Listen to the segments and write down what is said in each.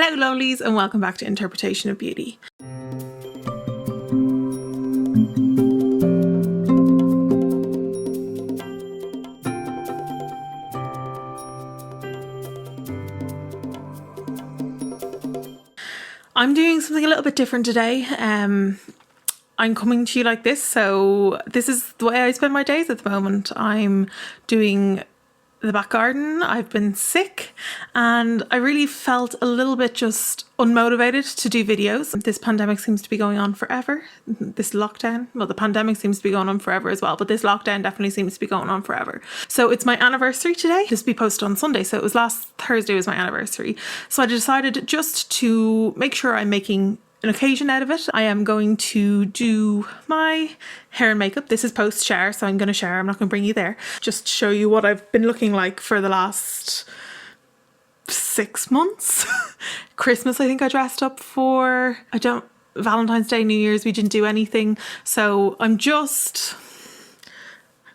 Hello lolies and welcome back to Interpretation of Beauty. I'm doing something a little bit different today. I'm coming to you like this, so this is the way I spend my days at the moment. I'm doing the back garden. I've been sick and I really felt a little bit just unmotivated to do videos. This pandemic seems to be going on forever. This lockdown, well, the pandemic seems to be going on forever as well, but this lockdown definitely seems to be going on forever. So it's my anniversary today. This will be posted on Sunday, so it was last Thursday was my anniversary. So I decided just to make sure I'm making an occasion out of it. I am going to do my hair and makeup. This is post shower, so I'm going to shower. I'm not going to bring you there. Just show you what I've been looking like for the last 6 months. Christmas, I think I dressed up for. Valentine's Day, New Year's, we didn't do anything. So my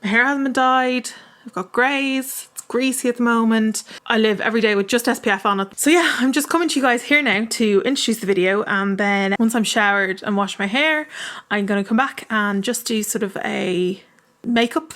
hair hasn't been dyed. I've got greys. Greasy at the moment. I live every day with just SPF on it. So yeah, I'm just coming to you guys here now to introduce the video, and then once I'm showered and washed my hair, I'm going to come back and just do sort of a makeup.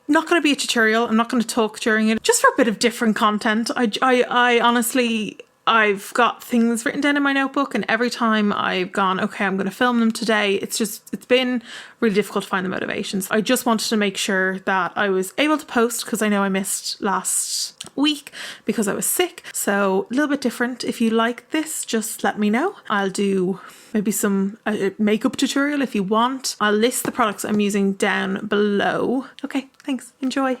Not going to be a tutorial. I'm not going to talk during it, just for a bit of different content. I honestly, I've got things written down in my notebook, and every time I've gone, okay, I'm going to film them today, it's been really difficult to find the motivations. I just wanted to make sure that I was able to post, because I know I missed last week because I was sick. So a little bit different. If you like this, just let me know. I'll do maybe some makeup tutorial if you want. I'll list the products I'm using down below. Okay, thanks. Enjoy.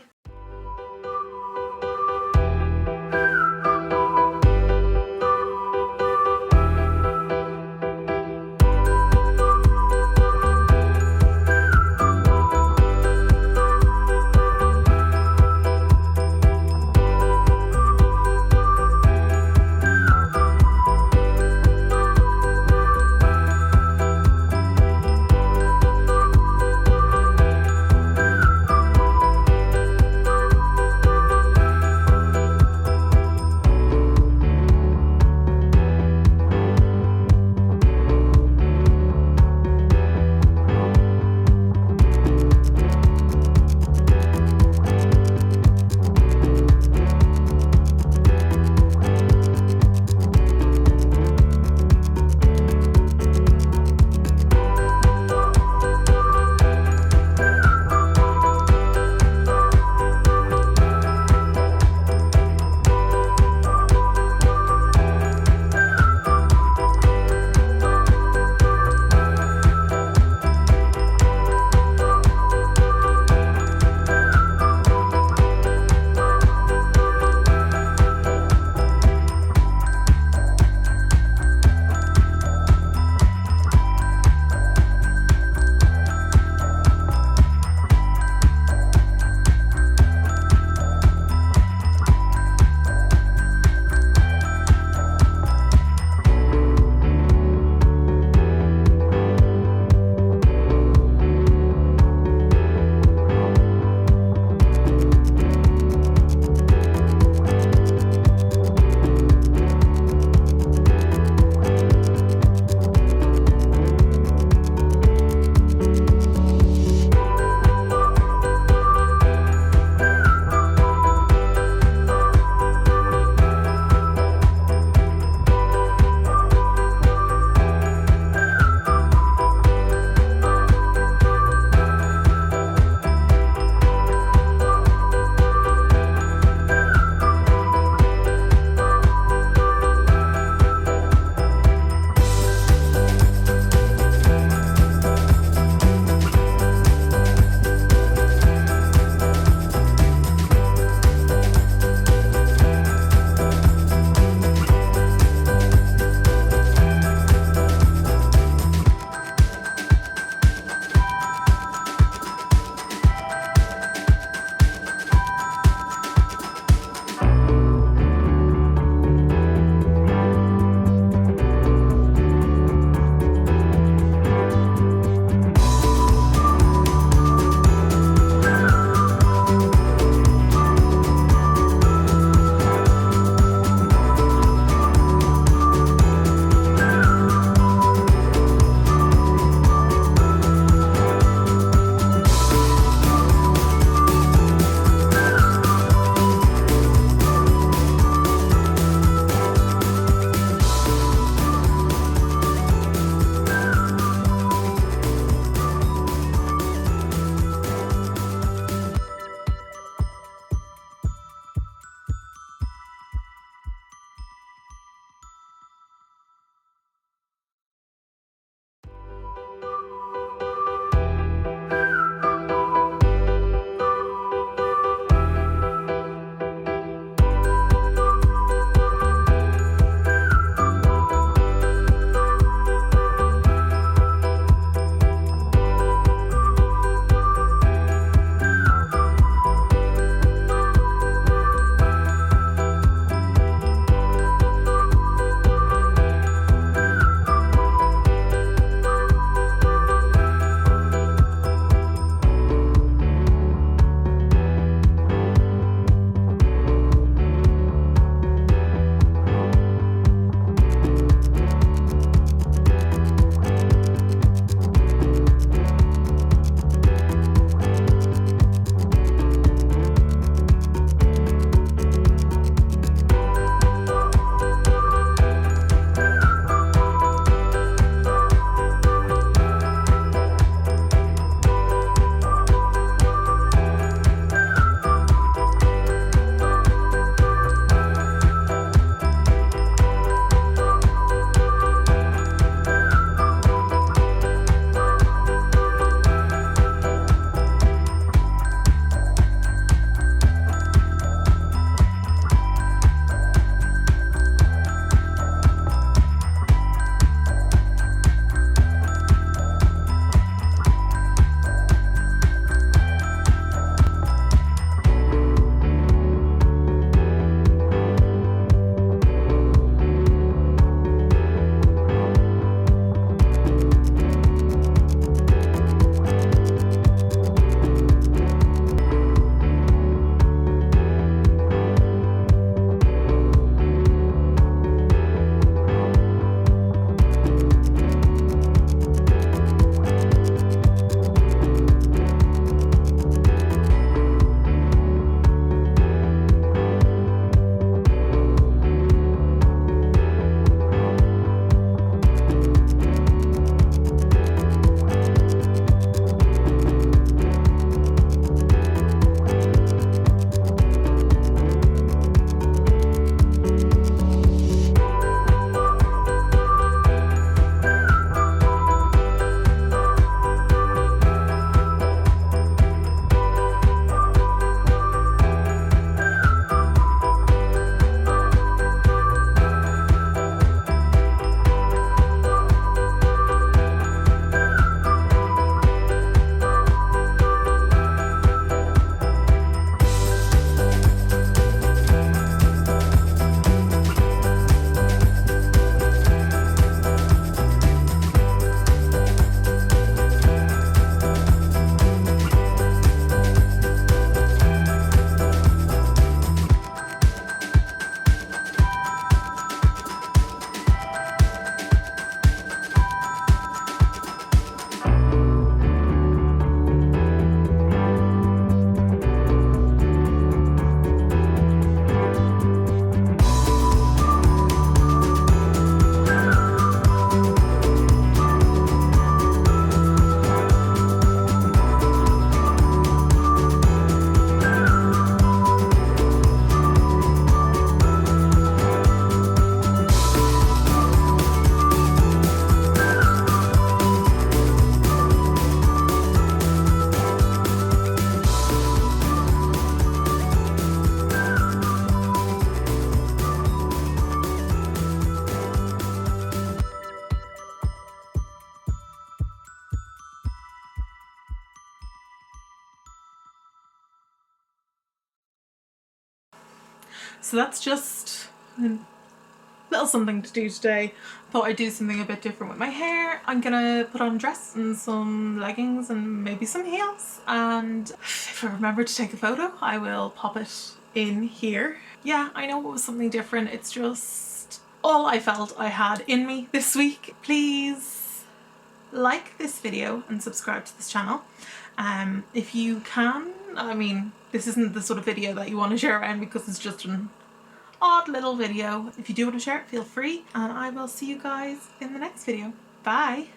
So that's just a little something to do today. Thought I'd do something a bit different with my hair. I'm gonna put on a dress and some leggings and maybe some heels, and if I remember to take a photo I will pop it in here. Yeah, I know it was something different. It's just all I felt I had in me this week. Please like this video and subscribe to this channel if you can. I mean, this isn't the sort of video that you want to share around because it's just an odd little video. If you do want to share it, feel free, and I will see you guys in the next video. Bye.